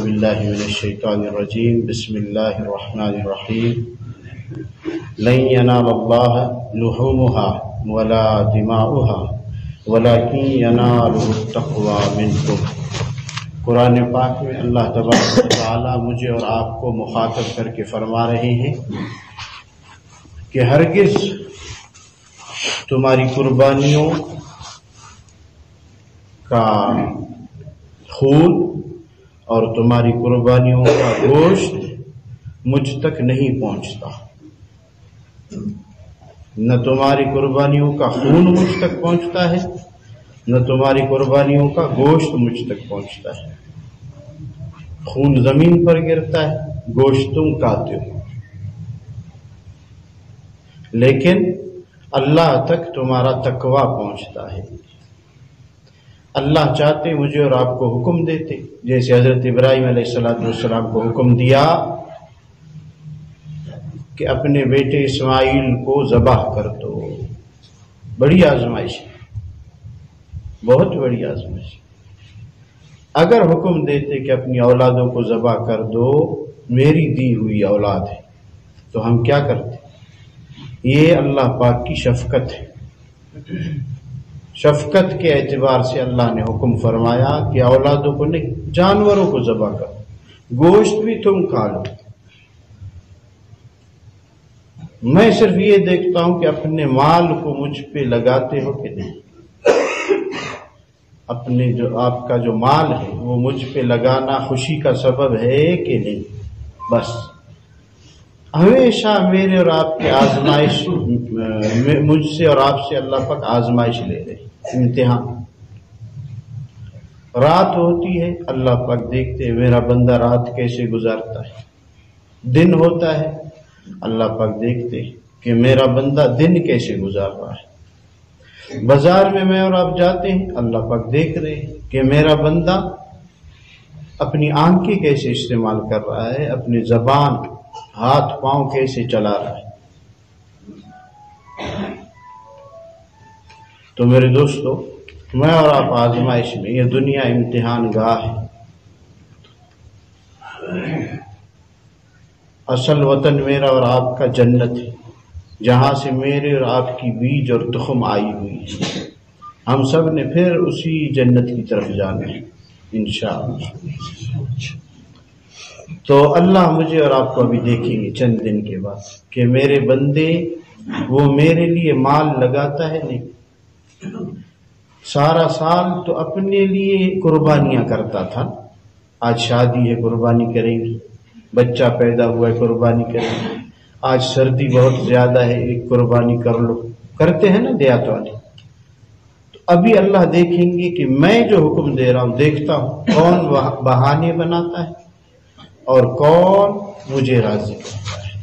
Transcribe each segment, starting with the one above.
باللہ من الشیطان الرجیم بسم اللہ الرحمن الرحیم لن ینال اللہ لحومها ولا دماؤها ولکن ینالہ التقوی منکم۔ قرآن پاک میں اللہ تبارک و تعالی مجھے اور آپ کو مخاطب کر کے فرما رہے ہیں کہ ہرگز تمہاری قربانیوں کا خون اور تمہاری قربانیوں کا گوشت مجھ تک نہیں پہنچتا، نہ تمہاری قربانیوں کا خون مجھ تک پہنچتا ہے، نہ تمہاری قربانیوں کا گوشت مجھ تک پہنچتا ہے۔ خون زمین پر گرتا ہے، گوشت تم کھاتے ہو، لیکن اللہ تک تمہارا تقویٰ پہنچتا ہے۔ اللہ چاہتے مجھے اور آپ کو حکم دیتے، جیسے حضرت ابراہیم علیہ السلام کو حکم دیا کہ اپنے بیٹے اسماعیل کو ذبح کر دو۔ بڑی آزمائش ہے، بہت بڑی آزمائش۔ اگر حکم دیتے کہ اپنی اولادوں کو ذبح کر دو، میری دی ہوئی اولاد ہے، تو ہم کیا کرتے؟ یہ اللہ پاک کی شفقت ہے۔ شفقت کے اعتبار سے اللہ نے حکم فرمایا کہ اولادوں کو نہیں، جانوروں کو ذبح کرو، گوشت بھی تم کھا لو۔ میں صرف یہ دیکھتا ہوں کہ اپنے مال کو مجھ پہ لگاتے ہو کہ نہیں، اپنے جو آپ کا جو مال ہے وہ مجھ پہ لگانا خوشی کا سبب ہے کہ نہیں۔ بس ہمیشہ میرے اور آپ کی آزمائش، مجھ سے اور آپ سے اللہ پاک آزمائش لے رہے، امتحان۔ رات ہوتی ہے، اللہ پاک دیکھتے ہیں میرا بندہ رات کیسے گزارتا ہے۔ دن ہوتا ہے، اللہ پاک دیکھتے ہیں کہ میرا بندہ دن کیسے گزار رہا ہے۔ بازار میں میں اور آپ جاتے ہیں، اللہ پاک دیکھ رہے ہیں کہ میرا بندہ اپنی آنکھیں کیسے استعمال کر رہا ہے، اپنی زبان، ہاتھ پاؤں کیسے چلا رہا ہے۔ تو میرے دوستو، میں اور آپ آزمائش میں، یہ دنیا امتحان گاہ ہے۔ اصل وطن میرا اور آپ کا جنت ہے، جہاں سے میرے اور آپ کی بیج اور تخم آئی ہوئی ہے۔ ہم سب نے پھر اسی جنت کی طرف جانا ہے انشاءاللہ۔ تو اللہ مجھے اور آپ کو ابھی دیکھیں گے چند دن کے بعد کہ میرے بندے وہ میرے لیے مال لگاتا ہے نہیں۔ سارا سال تو اپنے لیے قربانیاں کرتا تھا، آج شادی ہے قربانی کریں گی، بچہ پیدا ہوا ہے قربانی کریں گی، آج سردی بہت زیادہ ہے ایک قربانی کر لو، کرتے ہیں نا دیہات والے۔ تو ابھی اللہ دیکھیں گے کہ میں جو حکم دے رہا ہوں، دیکھتا ہوں کون بہانے بناتا ہے اور کون مجھے راضی کرتا ہے۔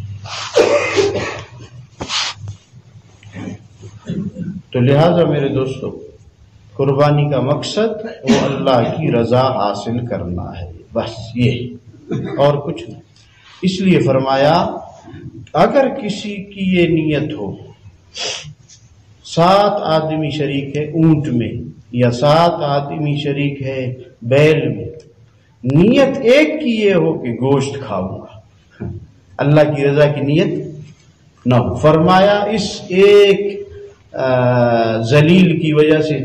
تو لہذا میرے دوستو، قربانی کا مقصد وہ اللہ کی رضا حاصل کرنا ہے، بس یہ، اور کچھ نہیں۔ اس لیے فرمایا اگر کسی کی یہ نیت ہو، 7 آدمی شریک ہے اونٹ میں، یا 7 آدمی شریک ہے بیل میں، نیت ایک کی یہ ہو کہ گوشت کھاؤں گا، اللہ کی رضا کی نیت نہ ہو، فرمایا اس ایک ذلیل کی وجہ سے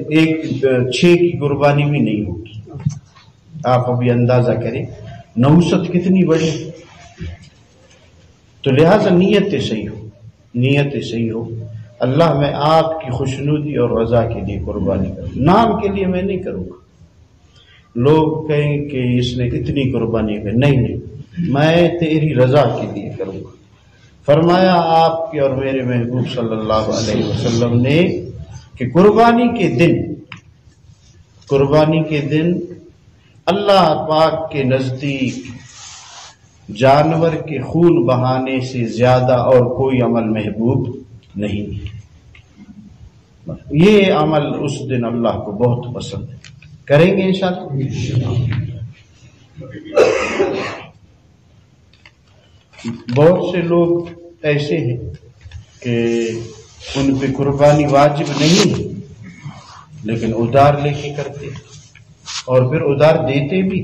6 کی قربانی بھی نہیں ہوگی۔ آپ ابھی اندازہ کریں نوست کتنی بڑی۔ تو لہذا نیت صحیح ہو، نیت صحیح ہو، اللہ میں آپ کی خوشنودی اور رضا کے لیے قربانی کروں، نام کے لیے میں نہیں کروں گا۔ لوگ کہیں کہ اس نے اتنی قربانی کی، نہیں، میں تیری رضا کے لیے کروں گا۔ فرمایا آپ کے اور میرے محبوب صلی اللہ علیہ وسلم نے کہ قربانی کے دن اللہ پاک کے نزدیک جانور کے خون بہانے سے زیادہ اور کوئی عمل محبوب نہیں ہے۔ یہ عمل اس دن اللہ کو بہت پسند ہے، کریں گے انشاءاللہ۔ بہت سے لوگ ایسے ہیں کہ ان پہ قربانی واجب نہیں ہے، لیکن ادھار لے کے کرتے ہیں اور پھر ادھار دیتے بھی۔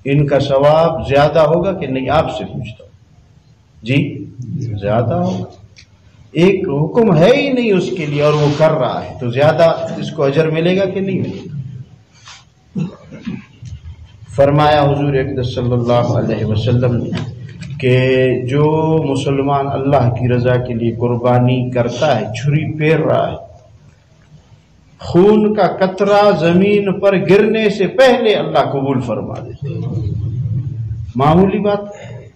ان کا ثواب زیادہ ہوگا کہ نہیں؟ آپ سے پوچھتا ہوں جی، زیادہ ہوگا. ایک حکم ہے ہی نہیں اس کے لیے اور وہ کر رہا ہے، تو زیادہ اس کو اجر ملے گا کہ نہیں ملے گا؟ فرمایا حضور اقدس صلی اللہ علیہ وسلم نے کہ جو مسلمان اللہ کی رضا کے لیے قربانی کرتا ہے، چھری پھیر رہا ہے، خون کا قطرہ زمین پر گرنے سے پہلے اللہ قبول فرما دیتے. معمولی بات ہے،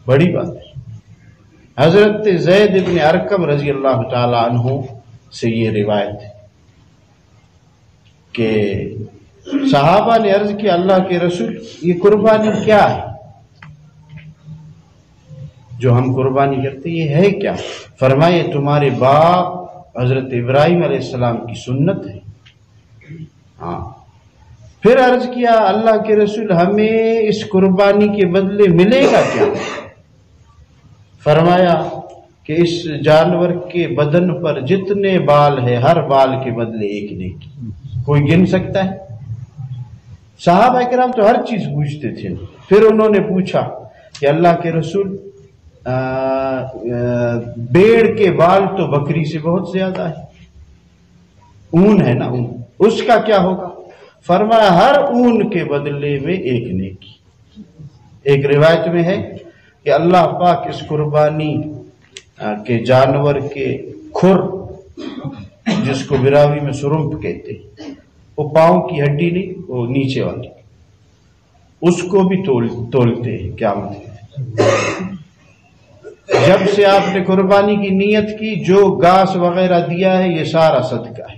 بڑی بات ہے. حضرت زید بن ارقم رضی اللہ تعالی عنہ سے یہ روایت ہے کہ صحابہ نے عرض کیا اللہ کے رسول یہ قربانی کیا ہے جو ہم قربانی کرتے، یہ ہے کیا؟ فرمائے تمہارے باپ حضرت ابراہیم علیہ السلام کی سنت ہے. ہاں. پھر عرض کیا اللہ کے رسول ہمیں اس قربانی کے بدلے ملے گا کیا؟ فرمایا کہ اس جانور کے بدن پر جتنے بال ہے ہر بال کے بدلے ایک نیکی. کوئی گن سکتا ہے؟ صحابہ کرام تو ہر چیز پوچھتے تھے. پھر انہوں نے پوچھا کہ اللہ کے رسول بیڑ کے بال تو بکری سے بہت زیادہ ہے، اون ہے نا، اون، اس کا کیا ہوگا؟ فرمایا ہر اون کے بدلے میں ایک نیکی. ایک روایت میں ہے کہ اللہ پاک اس قربانی کے جانور کے کھر، جس کو براوی میں سرمپ کہتے ہیں، وہ پاؤں کی ہڈی نہیں، وہ نیچے والی، اس کو بھی تولتے ہیں قیامت میں. جب سے آپ نے قربانی کی نیت کی، جو گھاس وغیرہ دیا ہے یہ سارا صدقہ ہے.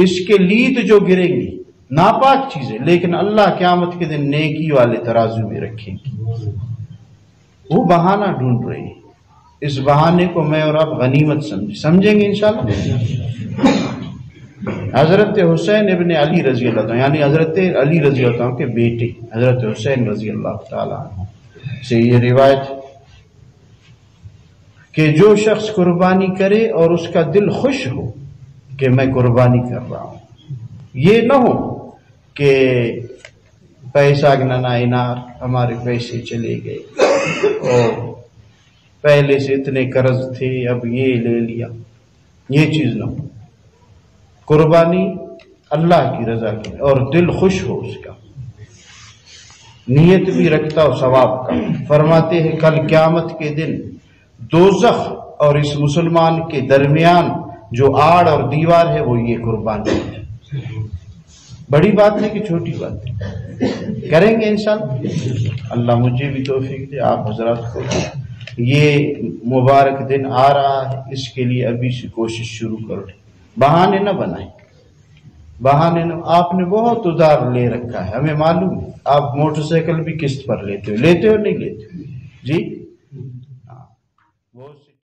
اس کے لیت جو گریں گی ناپاک چیزیں، لیکن اللہ قیامت کے دن نیکی والے ترازو میں رکھیں گے. وہ بہانہ ڈھونڈ رہے ہیں، اس بہانے کو میں اور آپ غنیمت سمجھیں گے انشاءاللہ. حضرت حسین ابن علی رضی اللہ عنہ، یعنی حضرت علی رضی اللہ عنہ کے بیٹے حضرت حسین رضی اللہ تعالی عنہ سے یہ روایت کہ جو شخص قربانی کرے اور اس کا دل خوش ہو کہ میں قربانی کر رہا ہوں، یہ نہ ہو کہ پیسہ گننا انار، ہمارے پیسے چلے گئے اور پہلے سے اتنے قرض تھے اب یہ لے لیا، یہ چیز نہ ہو. قربانی اللہ کی رضا کی اور دل خوش ہو، اس کا نیت بھی رکھتا ہو ثواب کا. فرماتے ہیں کل قیامت کے دن دوزخ اور اس مسلمان کے درمیان جو آڑ اور دیوار ہے وہ یہ قربانی ہے. بڑی بات ہے کہ چھوٹی بات ہے؟ کریں گے انشاءاللہ. اللہ مجھے بھی توفیق دے، آپ حضرات کو. یہ مبارک دن آ رہا ہے، اس کے لیے ابھی سے کوشش شروع کرو. بہانے نہ بنائیں، بہانے نہ. آپ نے بہت ادھار لے رکھا ہے، ہمیں معلوم ہے. آپ موٹر سائیکل بھی قسط پر لیتے ہو نہیں لیتے ہو؟ جی